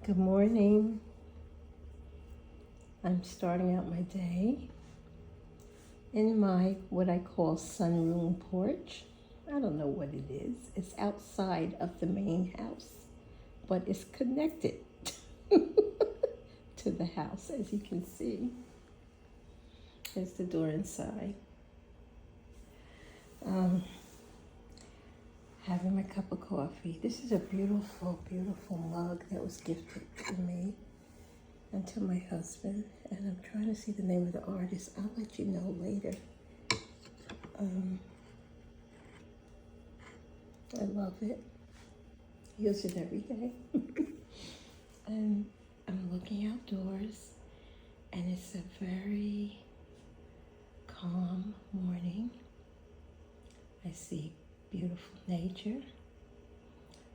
Good morning. I'm starting out my day in my what I call sunroom porch. I don't know what it is. It's outside of the main house, but it's connected to the house, as you can see. There's the door inside. Having my cup of coffee. This is a beautiful, beautiful mug that was gifted to me and to my husband. And I'm trying to see the name of the artist. I'll let you know later. I love it. Use it every day. And I'm looking outdoors, and it's a very calm morning. I see beautiful nature.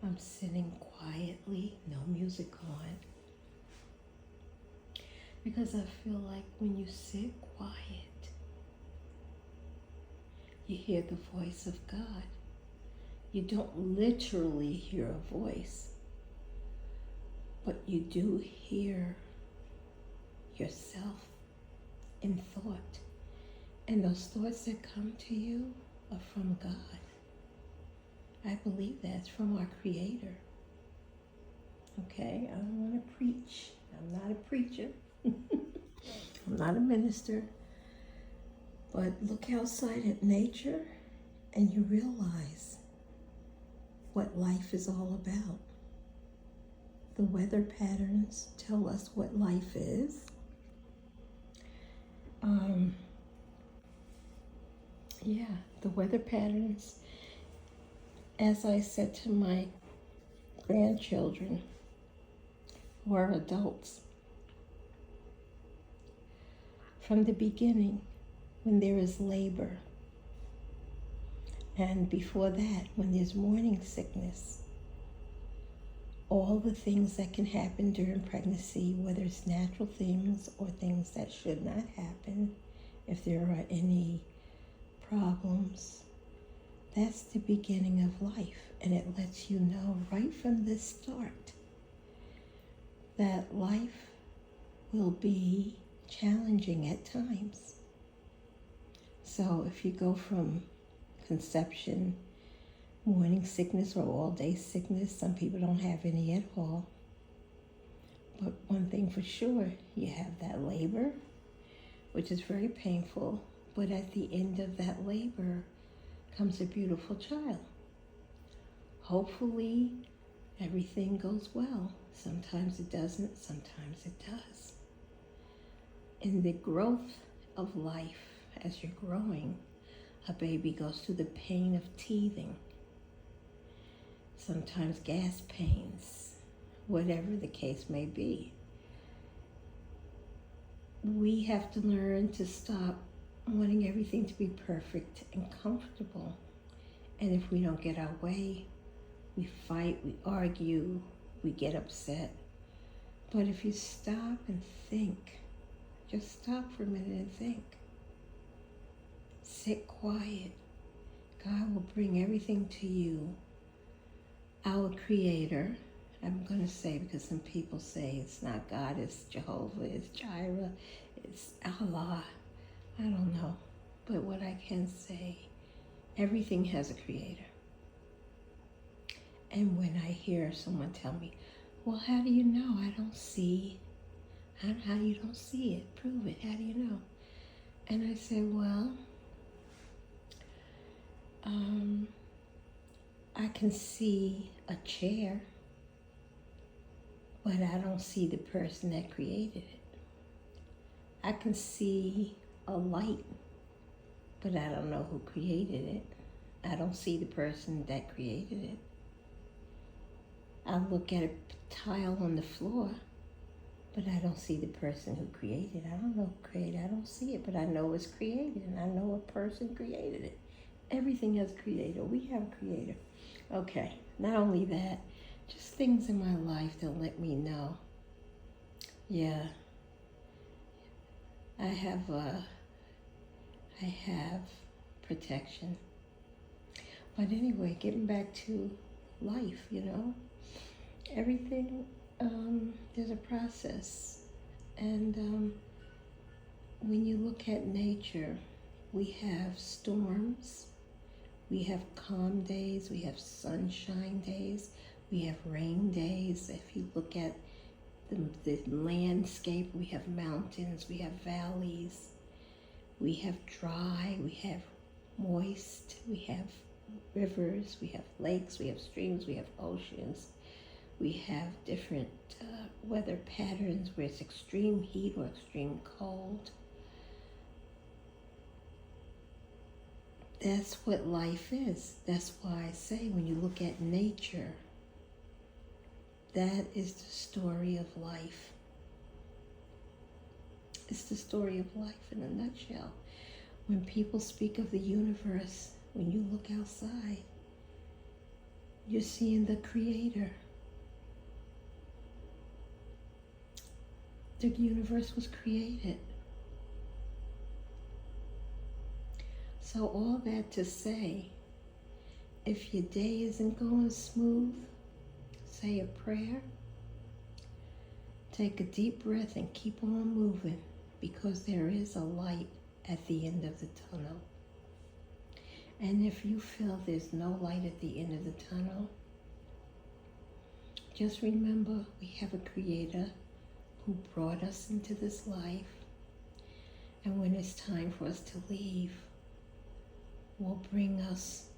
I'm sitting quietly, no music on, because I feel like when you sit quiet, you hear the voice of God. You don't literally hear a voice, but you do hear yourself in thought. And those thoughts that come to you are from God. I believe that's from our Creator. Okay, I don't want to preach. I'm not a preacher. I'm not a minister. But look outside at nature and you realize what life is all about. The weather patterns tell us what life is. The weather patterns, as I said to my grandchildren who are adults, from the beginning, when there is labor, and before that, when there's morning sickness, all the things that can happen during pregnancy, whether it's natural things or things that should not happen, if there are any problems, that's the beginning of life. And it lets you know right from the start that life will be challenging at times. So if you go from conception, morning sickness, or all-day sickness, some people don't have any at all. But one thing for sure, you have that labor, which is very painful, but at the end of that labor comes a beautiful child. Hopefully, everything goes well. Sometimes it doesn't, sometimes it does. In the growth of life, as you're growing, a baby goes through the pain of teething, sometimes gas pains, whatever the case may be. We have to learn to stop wanting everything to be perfect and comfortable. And if we don't get our way, we fight, we argue, we get upset. But if you stop and think, just stop for a minute and think. Sit quiet. God will bring everything to you. Our Creator, I'm going to say, because some people say it's not God, it's Jehovah, it's Jireh, it's Allah. I don't know. But what I can say, everything has a Creator. And when I hear someone tell me, well, how do you know? I don't see. How you don't see it? Prove it. How do you know? And I say, well, I can see a chair, but I don't see the person that created it. I can see a light, but I don't know who created it. I don't see the person that created it. I look at a tile on the floor, but I don't see the person who created it. I don't know who created it. I don't see it, but I know it's created, and I know a person created it. Everything has a creator. We have a creator. Okay, not only that, just things in my life that let me know, yeah, I have protection. But anyway, getting back to life, everything There's a process. And when you look at nature, we have storms, we have calm days, we have sunshine days, we have rain days. If you look at the landscape, we have mountains, we have valleys, we have dry, we have moist, we have rivers, we have lakes, we have streams, we have oceans. We have different weather patterns where it's extreme heat or extreme cold. That's what life is. That's why I say when you look at nature, that is the story of life. It's the story of life in a nutshell. When people speak of the universe, when you look outside, you're seeing the Creator. The universe was created. So all that to say, if your day isn't going smooth, say a prayer, take a deep breath and keep on moving, because there is a light at the end of the tunnel. And if you feel there's no light at the end of the tunnel, just remember we have a Creator who brought us into this life, and when it's time for us to leave, will bring us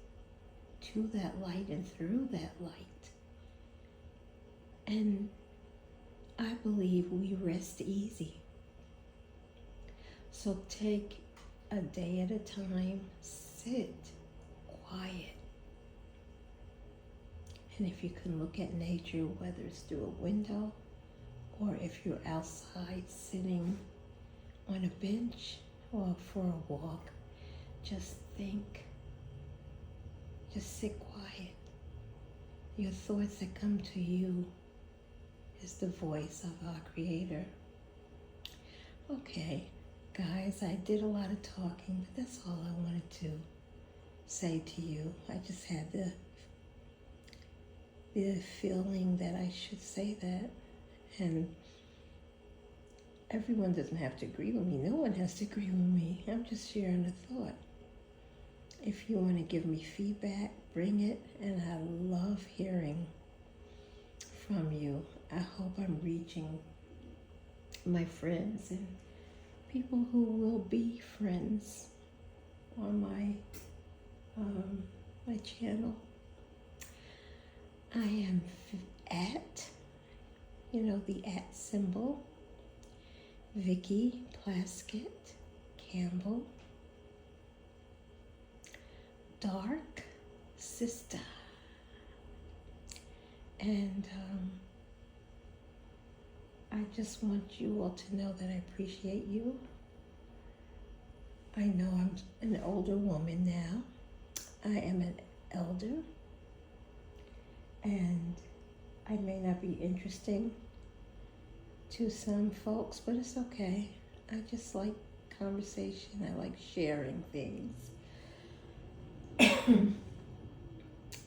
to that light and through that light. And I believe we rest easy. So take a day at a time, sit quiet. And if you can look at nature, whether it's through a window or if you're outside sitting on a bench or for a walk, just think. Just sit quiet. Your thoughts that come to you is the voice of our Creator. Okay, guys, I did a lot of talking, but that's all I wanted to say to you. I just had the feeling that I should say that. And everyone doesn't have to agree with me. No one has to agree with me. I'm just sharing a thought. If you want to give me feedback, bring it. And I love hearing from you. I hope I'm reaching my friends and people who will be friends on my channel. I am at, the at symbol, Vicki Plaskett Campbell, Dark Sister. And I just want you all to know that I appreciate you. I know I'm an older woman now. I am an elder. And I may not be interesting to some folks, but it's okay. I just like conversation. I like sharing things.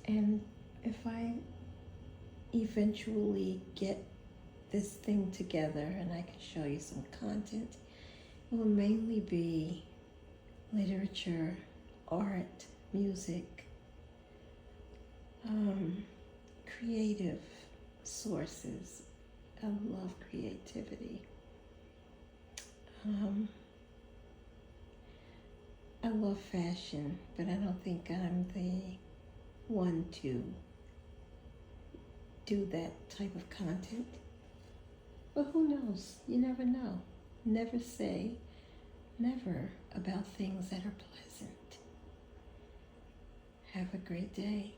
And if I eventually get this thing together and I can show you some content, it will mainly be literature, art, music, creative sources. I love creativity. I love fashion, but I don't think I'm the one to do that type of content. But who knows? You never know. Never say never about things that are pleasant. Have a great day.